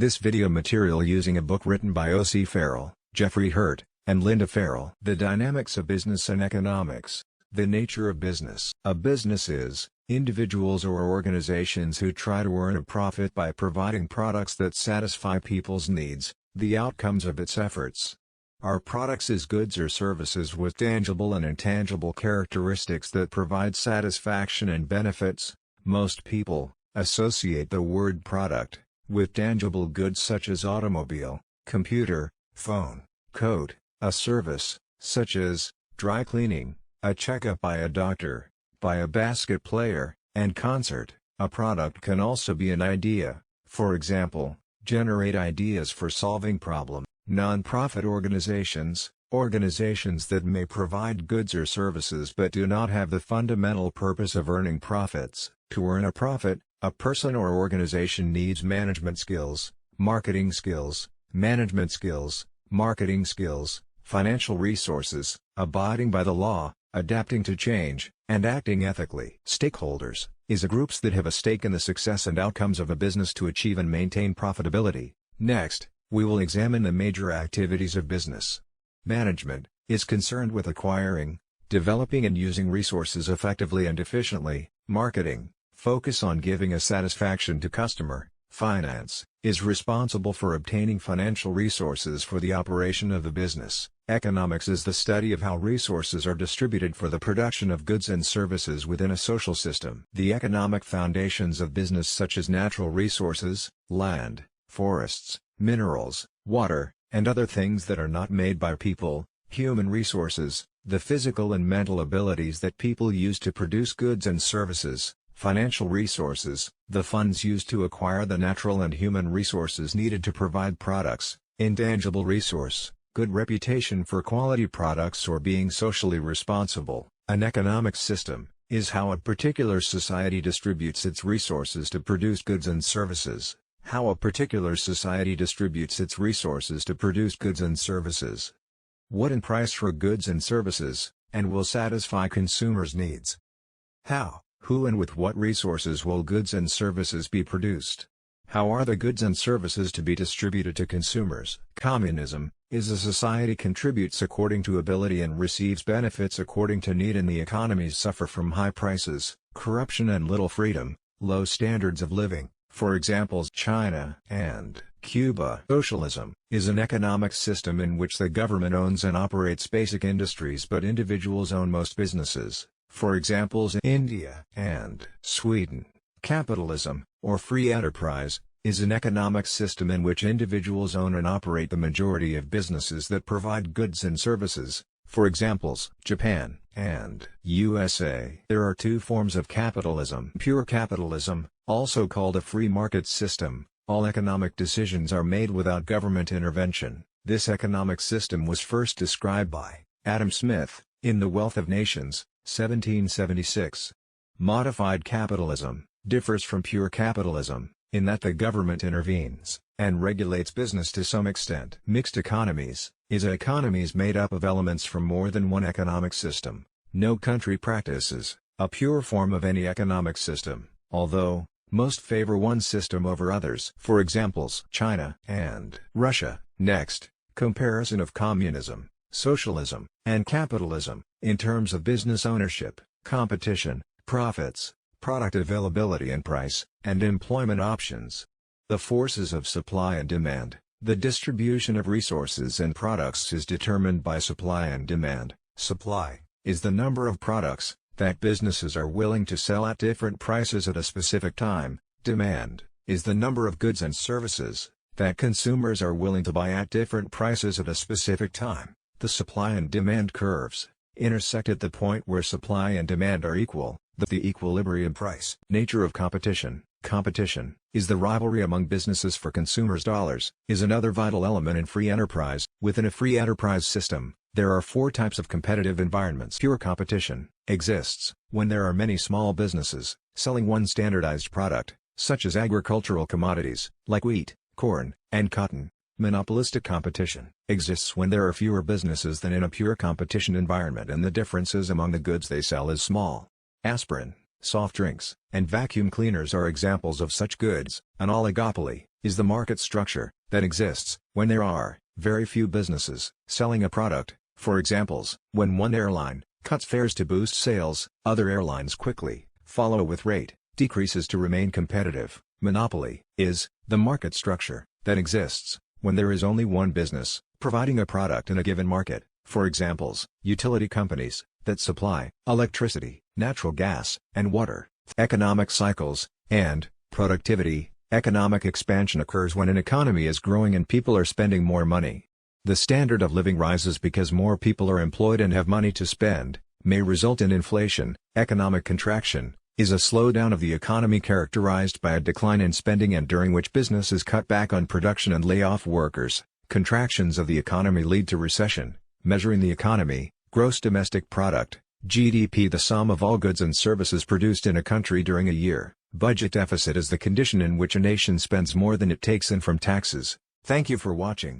This video material using a book written by O.C. Farrell, Jeffrey Hurt, and Linda Farrell. The Dynamics of Business and Economics. The nature of business. A business is individuals or organizations who try to earn a profit by providing products that satisfy people's needs, the outcomes of its efforts. Are products as goods or services with tangible and intangible characteristics that provide satisfaction and benefits? Most people associate the word product with tangible goods such as automobile, computer, phone, coat, a service, such as dry cleaning, a checkup by a doctor, by a basket player, and concert. A product can also be an idea, for example, generate ideas for solving problems. Non-profit organizations that may provide goods or services but do not have the fundamental purpose of earning profits. To earn a profit, a person or organization needs management skills, marketing skills, management skills, marketing skills, financial resources, abiding by the law, adapting to change, and acting ethically. Stakeholders is a groups that have a stake in the success and outcomes of a business to achieve and maintain profitability. Next, we will examine the major activities of business. Management is concerned with acquiring, developing and using resources effectively and efficiently. Marketing focus on giving a satisfaction to customer. Finance is responsible for obtaining financial resources for the operation of the business. Economics is the study of how resources are distributed for the production of goods and services within a social system. The economic foundations of business such as natural resources, land, forests, minerals, water, and other things that are not made by people, human resources, the physical and mental abilities that people use to produce goods and services, financial resources, the funds used to acquire the natural and human resources needed to provide products, intangible resource, good reputation for quality products or being socially responsible. An economic system is how a particular society distributes its resources to produce goods and services. How a particular society distributes its resources to produce goods and services. What in price for goods and services, and will satisfy consumers' needs. How, who and with what resources will goods and services be produced? How are the goods and services to be distributed to consumers? Communism is a society contributes according to ability and receives benefits according to need, and the economies suffer from high prices, corruption and little freedom, low standards of living. For examples, China and Cuba. Socialism is an economic system in which the government owns and operates basic industries but individuals own most businesses. For examples, India and Sweden. Capitalism, or free enterprise, is an economic system in which individuals own and operate the majority of businesses that provide goods and services. For examples, Japan and USA. There are two forms of capitalism. Pure capitalism, also called a free market system. All economic decisions are made without government intervention. This economic system was first described by Adam Smith in The Wealth of Nations, 1776. Modified capitalism differs from pure capitalism in that the government intervenes and regulates business to some extent. Mixed economies is economies made up of elements from more than one economic system. No country practices a pure form of any economic system, although most favor one system over others. For examples, China and Russia. Next, comparison of communism, socialism, and capitalism in terms of business ownership, competition, profits, product availability and price, and employment options. The forces of supply and demand. The distribution of resources and products is determined by supply and demand. Supply is the number of products that businesses are willing to sell at different prices at a specific time. Demand is the number of goods and services that consumers are willing to buy at different prices at a specific time. The supply and demand curves intersect at the point where supply and demand are equal, the equilibrium price. Nature of competition. Competition is the rivalry among businesses for consumers. Dollars is another vital element in free enterprise. Within a free enterprise system, there are four types of competitive environments. Pure competition exists when there are many small businesses selling one standardized product, such as agricultural commodities, like wheat, corn, and cotton. Monopolistic competition exists when there are fewer businesses than in a pure competition environment and the differences among the goods they sell is small. Aspirin soft drinks, and vacuum cleaners are examples of such goods. An oligopoly is the market structure that exists when there are very few businesses selling a product. For examples, when one airline cuts fares to boost sales, other airlines quickly follow with rate decreases to remain competitive. Monopoly is the market structure that exists when there is only one business providing a product in a given market. For examples, utility companies that supply electricity, natural gas, and water. Economic cycles and productivity. Economic expansion occurs when an economy is growing and people are spending more money. The standard of living rises because more people are employed and have money to spend, may result in inflation. Economic contraction is a slowdown of the economy characterized by a decline in spending and during which businesses cut back on production and lay off workers. Contractions of the economy lead to recession. Measuring the economy, gross domestic product, GDP, the sum of all goods and services produced in a country during a year. Budget deficit is the condition in which a nation spends more than it takes in from taxes. Thank you for watching.